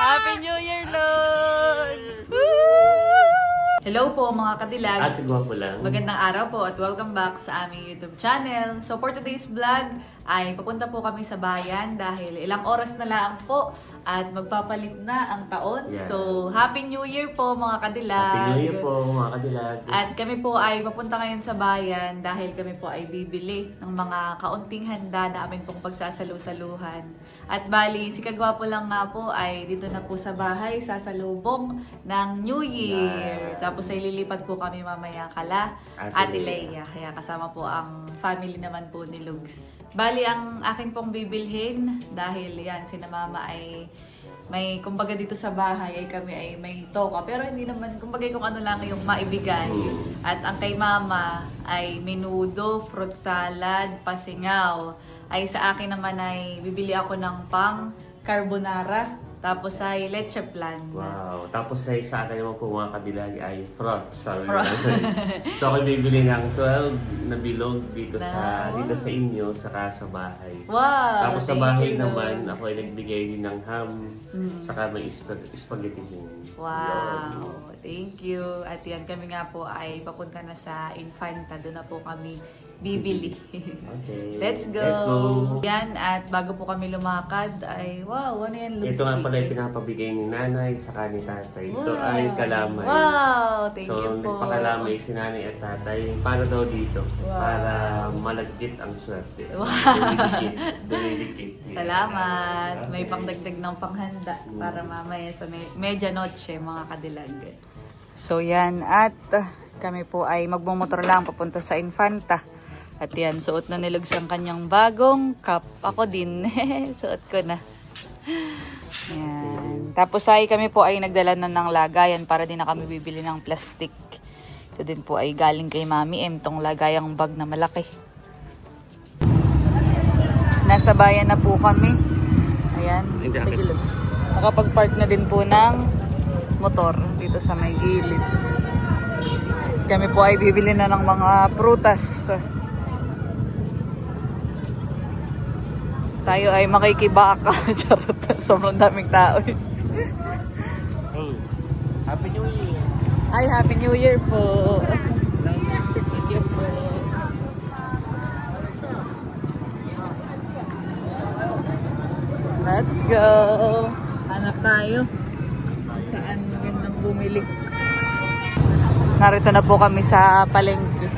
Happy New Year, Lods! Hello po mga kadilag. Ate gwapo lang. Magandang araw po at welcome back sa aming YouTube channel. So for today's vlog ay papunta po kami sa bayan dahil ilang oras na lang po at magpapalit na ang taon. Yeah. So Happy New Year po mga kadilag. Happy New Year po mga kadilag. At kami po ay papunta ngayon sa bayan dahil kami po ay bibili ng mga kaunting handa na amin pong pagsasalu-saluhan. At bali, si Kagwapo lang nga po ay dito na po sa bahay sasalubong ng New Year. Tapos ay lilipat po kami mamaya kala Ate Leia. Kaya kasama po ang family naman po ni Lugs. Bali, ang akin pong bibilhin dahil yan, sina mama ay may, kumbaga dito sa bahay ay kami ay may toka. Pero hindi naman, kumbaga kung ano lang yung maibigay. At ang kay mama ay menudo, fruit salad, pasingaw. Ay sa akin naman ay bibili ako ng pang carbonara. Tapos ay leche plan. Wow. Tapos ay sa akin naman po mga kadilag ay fruits. Sabi so ako bibili ng 12 na bilog dito sa inyo saka sa bahay. Wow! Tapos sa bahay naman ako ay nagbigay din ng ham saka may spaghetti din. Wow! Thank you. At yan kami nga po ay papunta na sa Infanta. Doon na po kami bibili. Okay. Let's go! Let's go! Yan, at bago po kami lumakad ay wow, ano yan? Ito nga pala yung pinapabigay ni nanay saka ni tatay. Ito Wow. ay kalamay. Wow! Thank So, you po. nagpakalamay si nanay at tatay para daw dito. Wow. Para malagkit ang swerte. Wow. Dumidikit. Salamat! May pangdagdag ng panghanda para mamaya sa medianoche mga kadilag. So yan, at kami po ay magmumotor lang papunta sa Infanta. At yan, suot na nilugs ang kanyang bagong cup. Ako din, suot ko na. Yan. Tapos ay kami po ay nagdala na ng lagayan para din na kami bibili ng plastic. Ito din po ay galing kay Mami M, tong lagayang bag na malaki. Nasa bayan na po kami. Ayan, sige Lugs. Nakapag-park na din po ng motor dito sa may gilid. Kami po ay bibili na ng mga prutas. Tayo ay makikibaka. Charot. Sobrang daming tao. Hey, Happy New Year! Ay, Happy New Year po. Thank you po. Let's go. Hanap tayo. Saan magandang bumili? Narito na po kami sa palengke.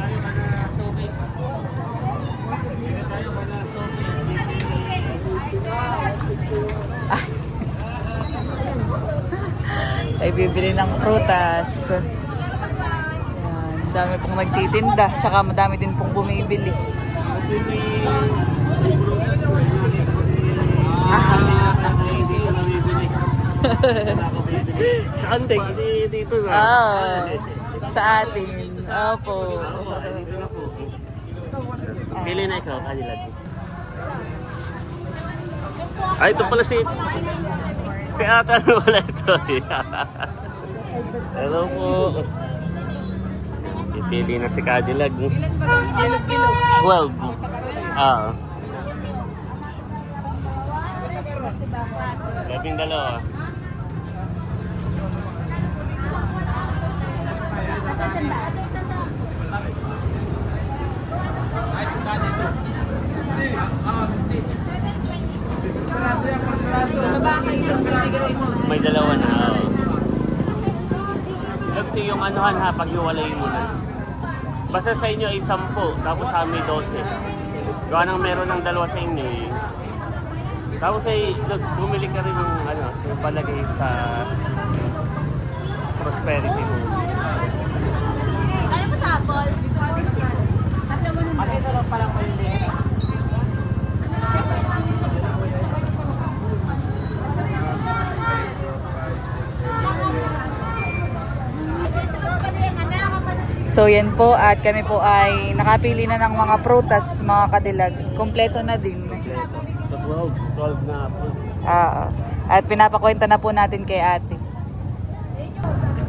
Ay bibili ng prutas. Yan, dami pong nagtitinda, tsaka madami din pong bumibili. Sige. Dito na. Sa atin. Opo. Pili na ikaw, kanilag. Ay, ito pala si Ata na wala ito. Hello po. Ipili na si Cadillac. 12. Ah. 12. May dalawa na. Kasi yung anuhan ha, pag-iwalay mo na. Basta sa inyo ay 10, tapos sa amin 12. Gawa nang meron ng dalawa sa inyo eh. Tapos ay, Lugs, bumili ka rin ng ano, yung palagay sa prosperity mo. Ano mo sa Apple? Ano ito lang palang pwede? So yan po, at kami po ay nakapili na ng mga prutas, mga kadilag. Kompleto na din. Sa 12 na po. At pinapakwenta na po natin kay ate.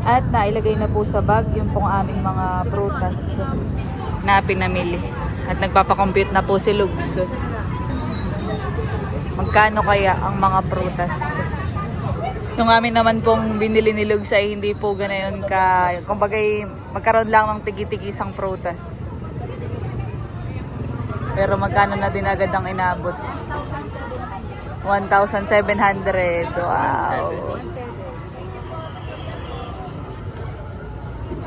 At nailagay na po sa bag yung pong aming mga prutas na pinamili. At nagpapakompute na po si Lugs. Magkano kaya ang mga prutas? Yung amin naman pong binili ni Lugs ay hindi po ganayon ka, kumbaga magkaroon lang ng tigi-tigisang prutas. Pero magkano na din agad ang inabot? 1,700. Wow.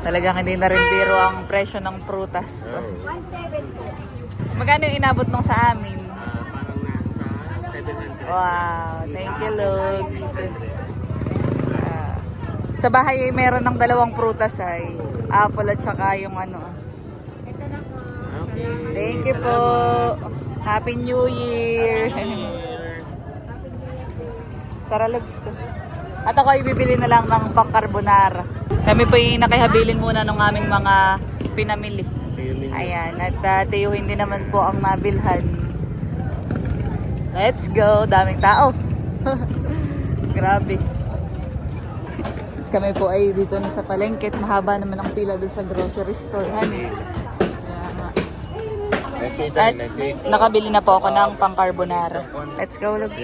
Talagang hindi na rin biro ang presyo ng prutas. Magkano yung inabot nung sa amin? Parang nasa 700. Wow, thank you, Lugs. Sa bahay ay meron ng dalawang prutas ay apple at saka yung ano. Okay. Thank you po. Happy New Year. Tara, Lugs. At ako ay bibili na lang ng pang-carbonara. Kami po yung nakihabilin muna ng aming mga pinamili. Ayan, at tiyuhin din naman po ang nabilhan. Let's go. Daming tao. Grabe. Kami po ay dito na sa palengke. Mahaba naman ang pila doon sa grocery store. At nakabili na po ako ng pang-carbonara. Let's go, Lugs.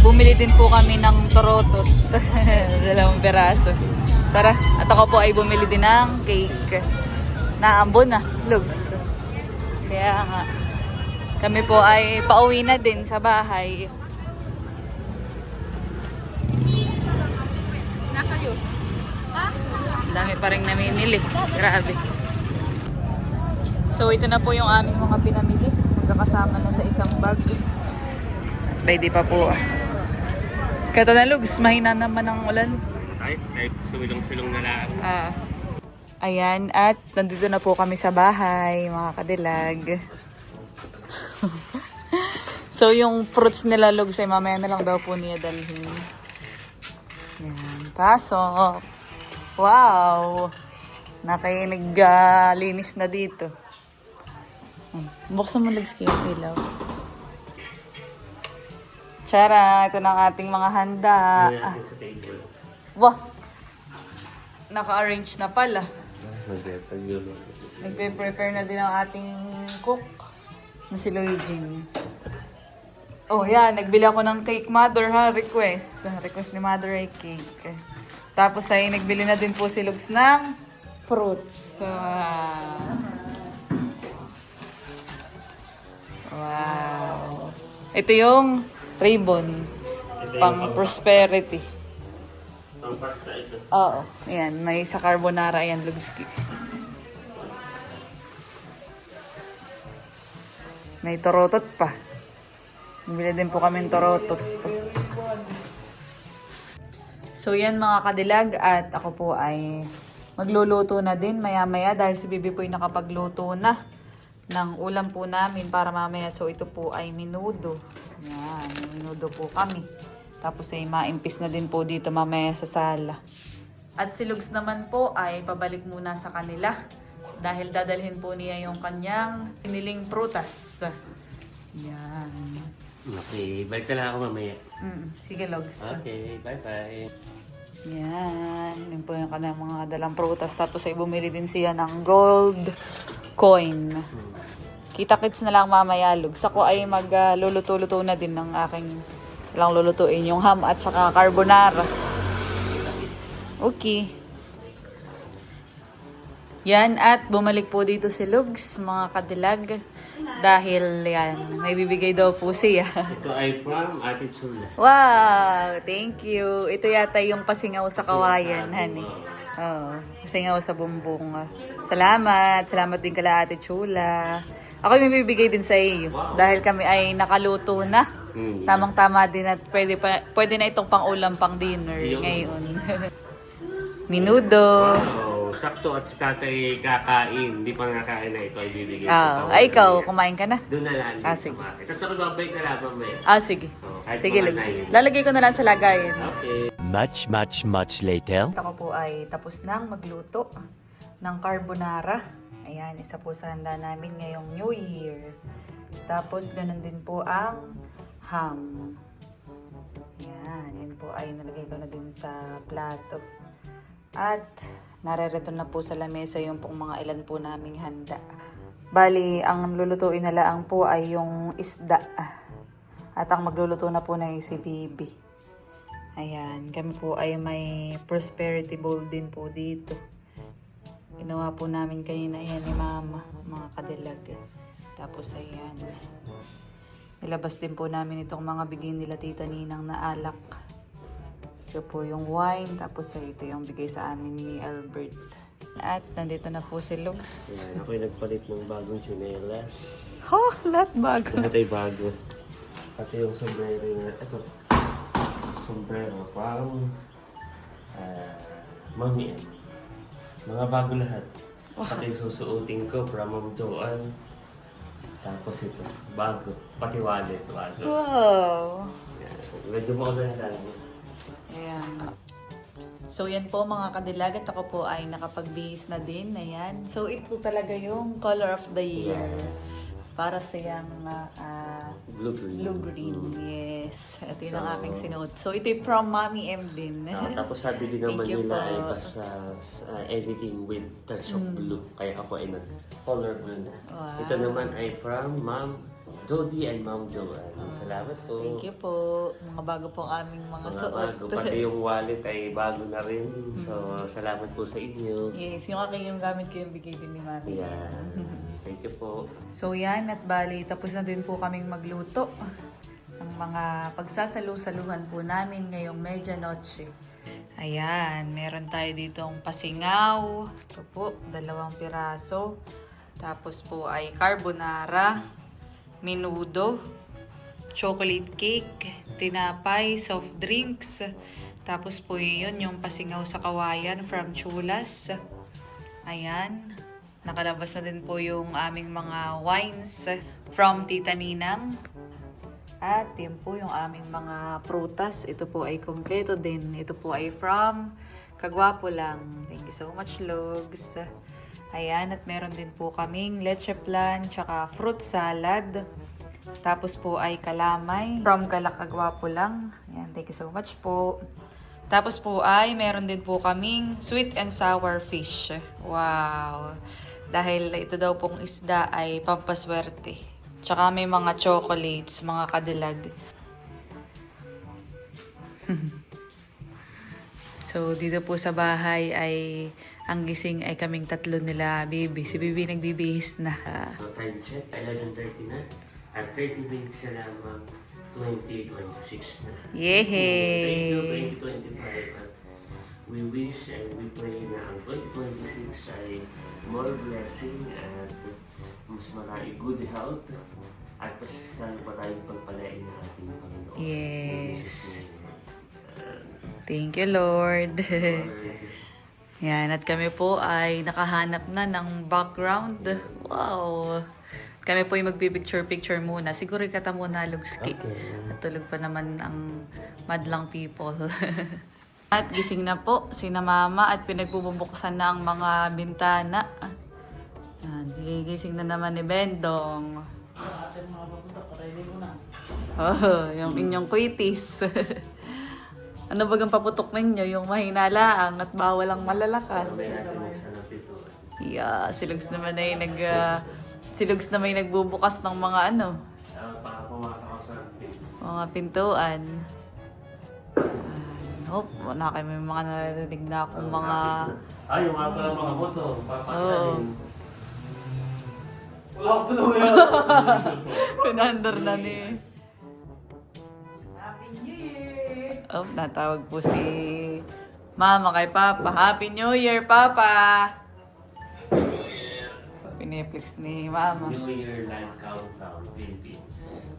Bumili din po kami ng torotot. 2 peraso. Tara, at ako po ay bumili din ng cake. Naambon na, Lugs. Kaya nga, kami po ay pauwi na din sa bahay. Nakayo. Dami pa rin namimili. Grabe. So ito na po yung aming mga pinamili. Magkakasama na sa isang bag. Pwede pa po. Kata na, Lugs, mahina naman ang ulan. Ay, sulong-sulong na lang. Ayan, at nandito na po kami sa bahay, mga kadilag. So yung fruits nila, Lugs, ay mamaya na lang daw po niya dalhin. Ayan, pasok. Wow! Linis na dito. Buksan mo, Lugs, kayo ilaw. Tara, ito na ang ating mga handa. Wah! Naka-arrange na pala. Nagpe-prepare na din ang ating cook na si Luigi. Oh, yan. Nagbili ako ng cake, Mother, ha? Request. Request ni Mother ay cake. Tapos ay nagbili na din po si Lugs ng fruits. Wow. Ito yung ribbon. Pang prosperity. Pang pasta ito. Oo. Ayan. May sa carbonara. Ayan, Lugski. May torotot pa. Bili din po kami ng torotot. So yan mga kadilag. At ako po ay magluluto na din maya-maya. Dahil si Bibi po ay nakapagluto na ng ulam po namin para mamaya. So ito po ay minudo. Yan, minudo po kami. Tapos ay maimpis na din po dito mamaya sa sala. At si Lugs naman po ay pabalik muna sa kanila. Dahil dadalhin po niya yung kanyang piniling prutas. Yan. Okay, balik ka lang ako mamaya. Sige, Lugs. Okay, bye-bye. Yan. Yun po yung kanyang mga dalang prutas. Tapos ay bumili din siya ng gold coin. Kita-kits na lang mamaya, Lugs. Ako ay magluluto-luto na din ng aking lang lulutuin. Yung ham at saka carbonara. Okay. Yan, at bumalik po dito si Lugs, mga kadilag. Dahil yan, may bibigay daw po siya. Ito ay from Ate Chula. Wow, thank you. Ito yata yung pasingaw sa kawayan, honey. Oo, pasingaw sa bumbong. Salamat. Salamat din kala Ate Chula. Ako yung may bibigay din sa iyo. Dahil kami ay nakaluto na. Tamang-tama din at pwede na itong pang-ulam, pang-dinner ngayon. Minudo. Wow, sakto at si tatay kakain. Hindi pa nakakain na ito ay bibigay. Ay, ikaw, kumain ka na? Doon na lang. Sige. Tapos ako babalik na lang mamaya. Sige. Kahit Sige, mga Lugs. 9. Lalagay ko na lang sa lagayan. Okay. Much later. Ako po ay tapos nang magluto ng carbonara. Ayan, isa po sa handa namin ngayong New Year. Tapos, ganun din po ang ham. Ayan, yun po ay nalagay ko na din sa plato. At, narerito na po sa lamesa yung pong mga ilan po naming handa. Bali, ang lulutuin na lang po ay yung isda. At ang magluluto na po na si Bibi. Ayan, kami po ay may prosperity bowl din po dito. Ginawa po namin kanina yan ni Mama, mga kadilag. Tapos ayan, nilabas din po namin itong mga bigay nila Tita Ninang na alak. Ito po yung wine, tapos ay ito yung bigay sa amin ni Albert. At nandito na po si Lux. Yan, ako'y nagpalit ng bagong tsinelas. Oh, lahat bago. Lahat ay bago. Pati yung sombrero na, ito. Sombrero, pang Mami M. Mga bago lahat. Pati susuotin ko from Ma'am Joanne. Tapos ito, bago. Pati wallet, bago. Wow! Yan. Medyo maganda. Ayan. So yan po mga kadilag at ako po ay nakapagbihis na din. Ayan. So ito talaga yung color of the year. Para sa yung Blue-green. blue-green. Yes. Ito yun ang So, aking sinuot. So ito yung from Mommy M din. Tapos sabi din naman Thank you nila po. ay basta everything with touch of blue. Kaya ako ay nag-color blue na. Wow. Ito naman ay from Ma'am Jody and Ma'am Joanne. Salamat po. Thank you po. Mga bago po ang aming mga Mga suot. bago. Pati yung wallet ay bago na rin. So, salamat po sa inyo. Yes, yung aking yung gamit ko yung bigay din ni Mami. Yan. Thank you po. So yan, at bali, tapos na din po kaming magluto ng mga pagsasalu-saluhan po namin ngayong medianoche. Ayan, meron tayo ditong pasingaw. Ito po, 2 piraso. Tapos po ay carbonara, menudo, chocolate cake, tinapay, soft drinks. Tapos po yun, yung pasingaw sa kawayan from Chulas. Ayan. Nakalabas na din po yung aming mga wines from Tita Ninang. At yun po yung aming mga prutas. Ito po ay kompleto din. Ito po ay from Kagwapo lang. Thank you so much, Logs. Ayan, at meron din po kaming leche flan, tsaka fruit salad. Tapos po ay kalamay from Kagwapo lang. Ayan, thank you so much po. Tapos po ay meron din po kaming sweet and sour fish. Wow! Dahil ito daw pong isda ay pampaswerte. Tsaka may mga chocolates, mga kadilag. So, dito po sa bahay ay ang gising ay kaming 3 nila, Bibi. Si Bibi nagbibihis na. So, time check, 11:30 na. At 30 minutes na lamang, 2026 na. Yehey! Thank you, 2025. At we wish and we pray na ang 2026 ay more blessing at mas marami good health at mas lalo pa tayong pagpalain ng ating Panginoon. Yes. Thank you, Lord. Yan, at kami po ay nakahanap na ng background. Wow! Kami po ay magpipicture-picture muna. Siguro ikata muna, Lugski. Okay. At tulog pa naman ang madlang people. At gising na po sina Mama at pinagbubuksan na ang mga bintana. Yan, gigising na naman ni Bendong. Oh, yung inyong kwitis. Ano bagang paputok ninyo? Yung mahina lang at bawal ang malalakas. Sabay natin buksan ang pintuan. Yeah, si Lugs naman ay si Lugs na may nagbubukas ng mga Para pumasok ako sa pintuan. mga pintuan. Hope, wala kayo may mga narinig na akong mga... Ay, yung nga pala mga moto. Papasanin. Wala ko na yan. Pinandar na ni... Oh, natawag po si Mama kay Papa. Happy New Year, Papa! Piniplex ni Mama. New Year Live Countdown, Philippines.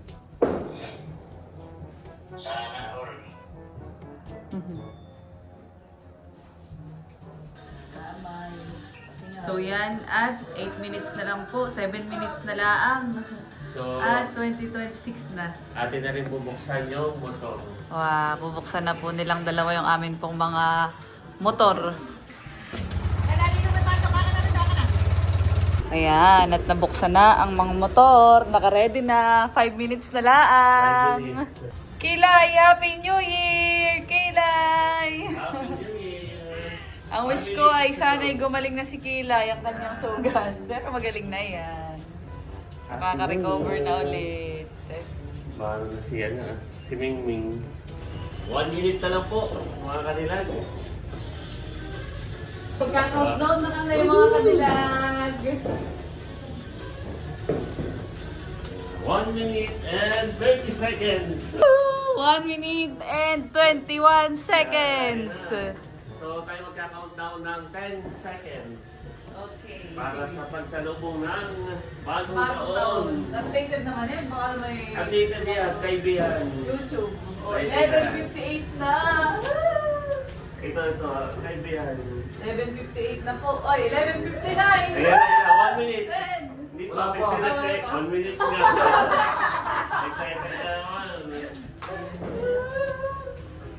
So yan, at 8 minutes na lang po, 7 minutes na lang. So, At 2026 na. atin na rin bubuksan yung motor. Wow, bubuksan na po nilang dalawa yung amin pong mga motor. Ayan, at nabuksan na ang mga motor. Naka-ready na. 5 minutes na lang. 5 minutes. Kilay, Happy New Year! Kilay! Happy New Year! Ang wish ko ay sana'y gumaling na si Kilay ang kanyang sugat. Pero magaling na yan. Nakaka-recover na ulit. Paano na si si Mingming. 1 minute na lang po, mga kanilag. Pagka-countdown na kami mga kadilag. 1 minute and 30 seconds. 1 minute and 21 seconds. So tayo magka-countdown ng 10 seconds. Okay. Para sa pagsalubong ng bagong Bagong taon. taon. Updated naman eh. Baka may Updated yan, kaibigan. YouTube. O, Kaibigan. 11:58 na. Ito, kaibigan. 11:58 na po. Oy, 11:59. Ayan, 1 minute. 10. Hindi pa 50 na sec, 1 minute nga. Excited na naman.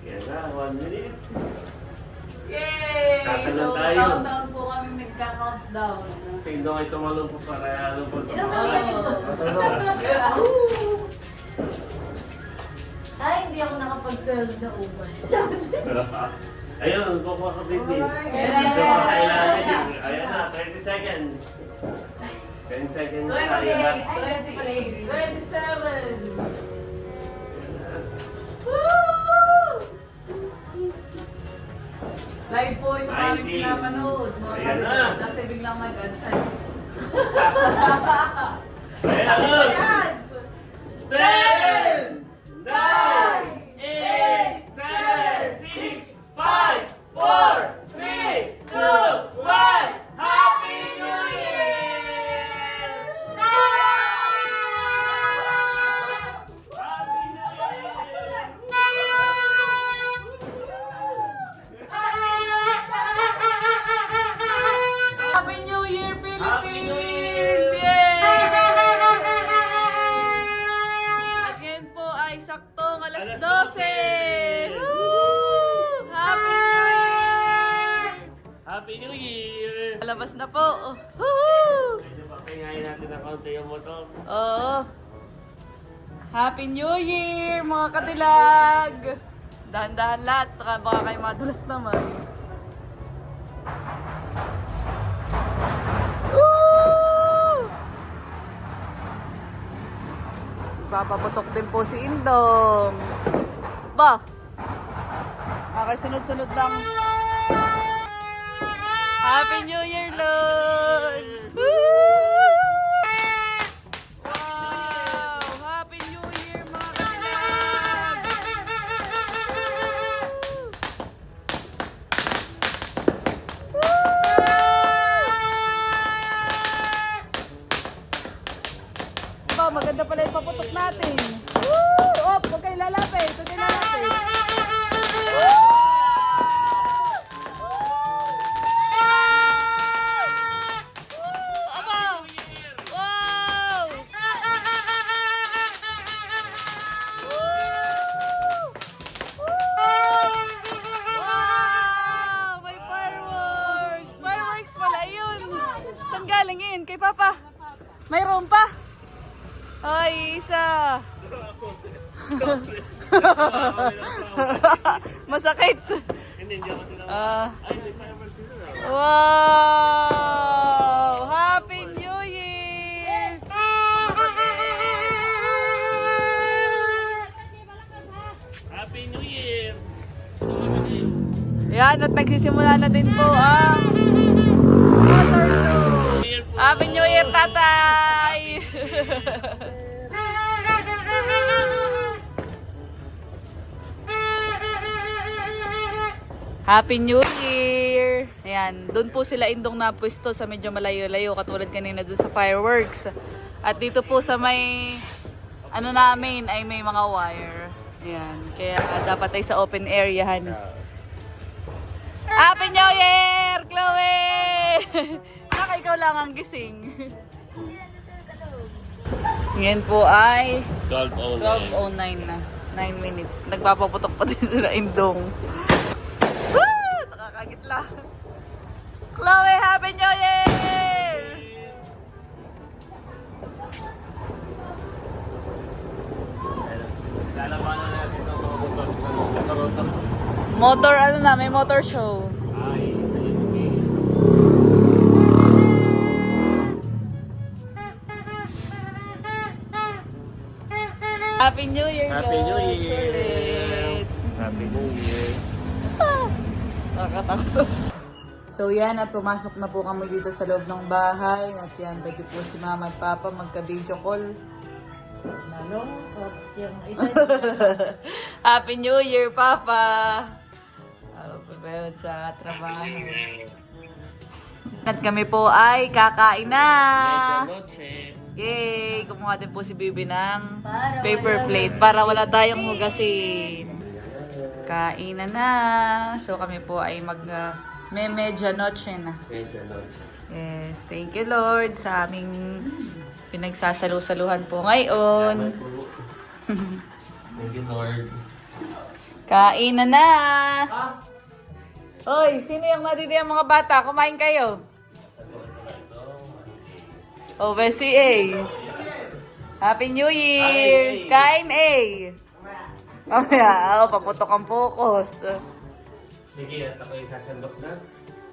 Yan na, 1 minute. Yay! Kakalan So, tayo. countdown po kami nagka-countdown. Sino ay tumalong po para ano po. Ay, hindi ako nakapag-12 na uban. Ayun, kukuha ka baby. Ayan. Dito pa sa ilalim. Ayan na, 20 seconds. 10 seconds. Ayan na. 28, 27. Live po ito kami 19. pinapanood. Mga Ayan na. kaibigan, kasi biglang mag-answer. Ayan na. Ayan! 10, 9, 8, 7, 6, 5, 4, 3, 2, 1. Happy New Year! Happy New Year! Happy New Year, Philippines! Happy New Year! Yay! At ngayon po ay saktong alas Alas 12. 12. Woo! Happy New Year! Happy New Year! Palabas na po. Woohoo! Medyo pakingayin natin ng konti yung motor. Oo. Happy New Year, mga katilag! Dahan-dahan lahat, baka kayo madulas naman. Woo! Papaputok din po si Indong. Ba? Okay, sunod-sunod lang. Happy New Year, Lods! Woo! Wow! Happy New Year, mga katilag! Ba, maganda pala yung paputok natin. Woo! Op, huwag kayo lalapit. Huwag kayo lalapit. Woo! Aba! Wow! Wow! May fireworks! Fireworks pala yun! Saan galing yun? Kay Papa? Mayroon pa? Ay, isa! Masakit! Hindi ako tinawag. Ah, Ay, may fireworks dito na. wow! Happy New Year! Happy New Year! Yan, at nagsisimula na din po ang water show. Happy New Year, tatay! Happy New Year! Ayan, doon po sila Indong napwesto sa medyo malayo-layo katulad kanina doon sa fireworks. At dito po sa may ano namin ay may mga wire. Ayan, kaya dapat ay sa open area han. Happy New Year, Chloe! Naka ikaw lang ang gising. Ngayon po ay 12:09. 12:09 na. 9 minutes. Nagpapaputok pa din sila Indong. Woo! Nakakagitla. Chloe, Happy New Year! Lalabanan natin ang mga motor. Nagkaroon sa Motor, ano na, may motor show. ay sa YouTube. Happy New Year, Happy New Logs! Year! Ulit. Happy New Year! Nakakatakot. So yan, at pumasok na po kami dito sa loob ng bahay. At yan, pwede po si Mama at Papa magka-video call. Yung isa Happy New Year, Papa! Pagbayad sa trabaho. At kami po ay kakain na! Noche. Yay! Kumuha din po si Bibi ng Para paper wala plate para wala tayong hugasin. Kain na. So kami po ay may medianoche na. Medyo noche. Yes, thank you Lord sa aming pinagsasalu-saluhan po ngayon. Thank you, Lord. Kain na. Hoy, sino yung natitiyang mga bata? Kumain kayo. Oh, Bessie A. Happy New Year! Kain A. Mamaya, paputok ang focus. Sige, at ako yung sasandok na.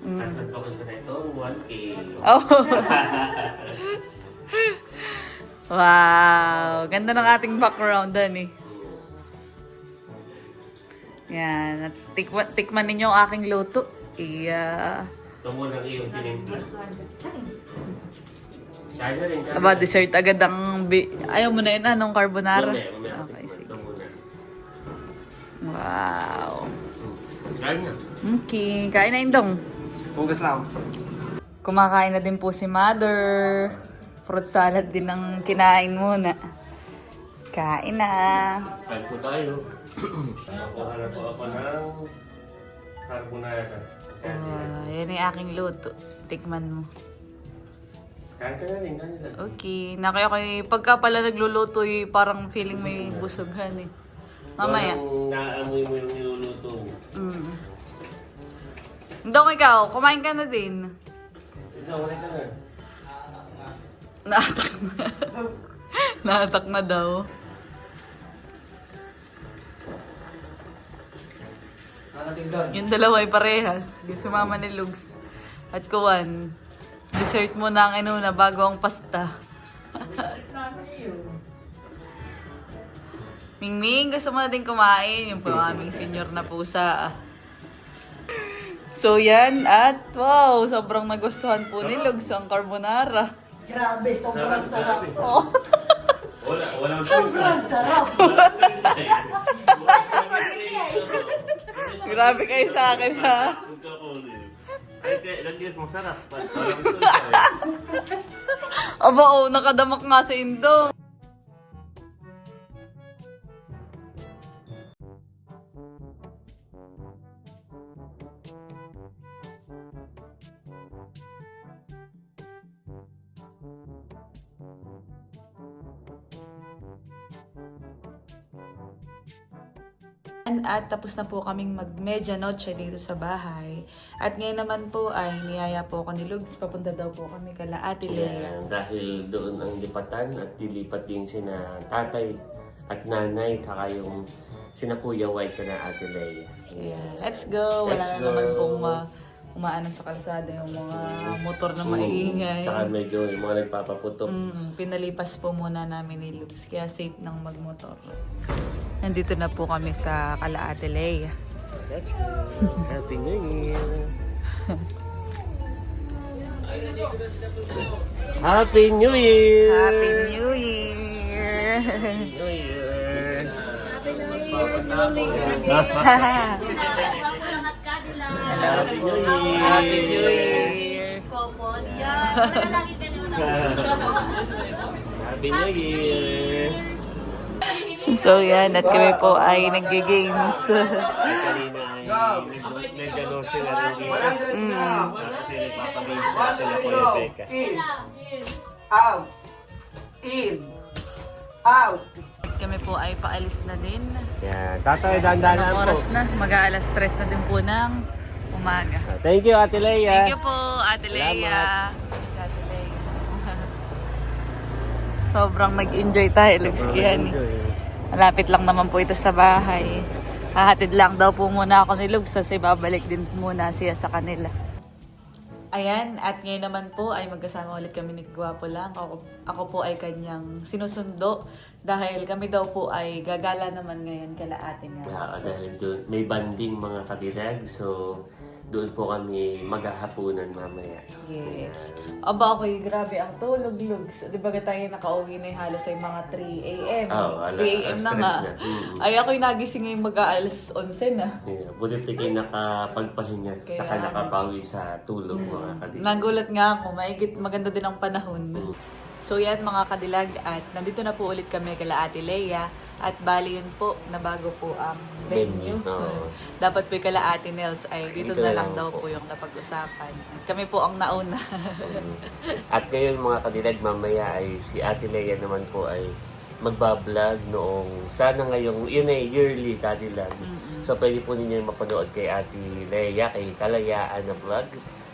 Sasandokin ko na ito, 1K. Oh. Wow! Ganda ng ating background dan eh. Yan. At tikman ninyo ang aking luto. Iya. Ito muna ang iyong tinimpla. Kaya na rin. Aba, dessert agad ang... Ayaw mo na yun, anong carbonara? Mamaya. Okay, sige. Ito muna. Wow. Kaya na. Okay, kain na indong. Hugas lang. Kumakain na din po si Mother. Fruit salad din ang kinain muna. Kain na. Kain po tayo. Nakuha na po ako ng carbonara. Yan ang aking luto. Tikman mo. Kain ka na rin, kain na. Okay. Pagka pala nagluluto, parang feeling may busughan eh. Mamaya. Parang naamoy mo yung niluluto mo. Dong, ikaw, kumain ka na din. Ito, wala ka na. Naatak na. Naatak na daw. Nakating doon. Yung dalawa ay parehas. Yung sumama ni Lugs. At Kuwan. Dessert mo na ang inuna bago ang pasta. Mingming, gusto mo na din kumain. Yung po aming senior na pusa. So yan, at wow, sobrang nagustuhan po ni Lugs ang carbonara. Grabe, sobrang sarap. Oh. Walang Sobrang sarap. Grabe kayo sa akin ha. Ay, lagyan mo sarap. Aba oh, nakadamak nga sa Indong. At tapos na po kaming mag-medianoche dito sa bahay. At ngayon naman po ay niyaya po ako ni Lugs. Papunta daw po kami kala Ate Lea. Yan, dahil doon ang lipatan at dilipat din sina tatay at nanay, kaka yung sina Kuya White ka na Ate Lea. Yeah, let's go. Wala Let's na naman go. pong umaanan sa kalsada yung mga motor na maingay. Saka medyo yung mga nagpapaputok. Pinalipas po muna namin ni Lugs. Kaya safe nang magmotor. Nandito na po kami sa kala Ate Lea. Let's go. Happy New Year. Happy New Year. Happy New Year! New Year. Hello po. Happy New Year! Happy New Year. So yan, at kami po ay nag-games. Kanina ay nag-ganon sila rin dito. Kasi nagpapagames sa sila Kuya Becca. In. Out. In. Out. At kami po ay paalis na din. Yan, tatay dandanan Anong po. oras na? Mag-aalas 3 na din po ng umaga. Thank you, Ate Leia. Thank you po, Ate Lea. Salamat. Ate Lea. Sobrang nag-enjoy tayo, Lugs Kiani. Malapit lang naman po ito sa bahay. Hahatid lang daw po muna ako ni Lugs kasi babalik din muna siya sa kanila. Ayan, at ngayon naman po ay magkasama ulit kami ni Kagwapo lang. Ako po ay kanyang sinusundo dahil kami daw po ay gagala naman ngayon kala ate nga. Dahil doon, may banding mga kadilag, so doon po kami maghahapunan mamaya. Yes. Aba ako'y grabe ang tulog, Lugs. Di ba tayo nakauwi na halos ay mga 3 a.m. Oo, 3 a.m. na nga. na. Ay ako'y nagising ngayong mag-aalas 11 na. Yeah, bulit na kayo nakapagpahinga, Kaya saka nakapawi sa tulog mga kadilag. Nagulat nga ako, maganda din ang panahon. So yan mga kadilag, at nandito na po ulit kami kala Ate Leia. At bali yun po, na bago po ang venue. Oo. Dapat po kala Ate Nels ay dito Dito na na lang lang daw po. po yung napag-usapan. Kami po ang nauna. At ngayon mga kadilag, mamaya ay si Ate Leia naman po ay magbablog noong sana ngayong, yun ay yearly kadilag. So pwede po ninyo mapanood kay Ate Leia, kay Kalayaan na vlog.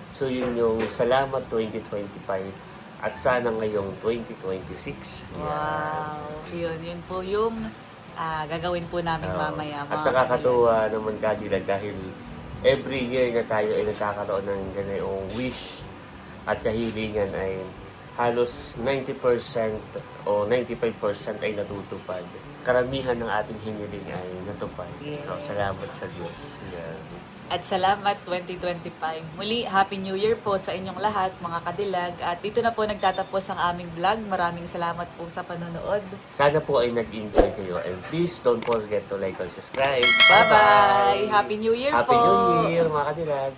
So yun yung Salamat 2025 at sana ngayong 2026. Wow! Yun po yung gagawin po namin mamaya. At mga nakakatuwa naman kadilag dahil every year na tayo ay nagkakaroon ng ganayong wish at kahilingan ay halos 90% o 95% ay natutupad. Karamihan ng ating hiniling ay natupad. Yes. So, salamat sa Diyos. Yeah. At salamat 2025. Muli, Happy New Year po sa inyong lahat, mga kadilag. At dito na po nagtatapos ang aming vlog. Maraming salamat po sa panonood. Sana po ay nag-enjoy kayo. And please don't forget to like and subscribe. Bye-bye! Happy New Year Happy po! New Year mga kadilag!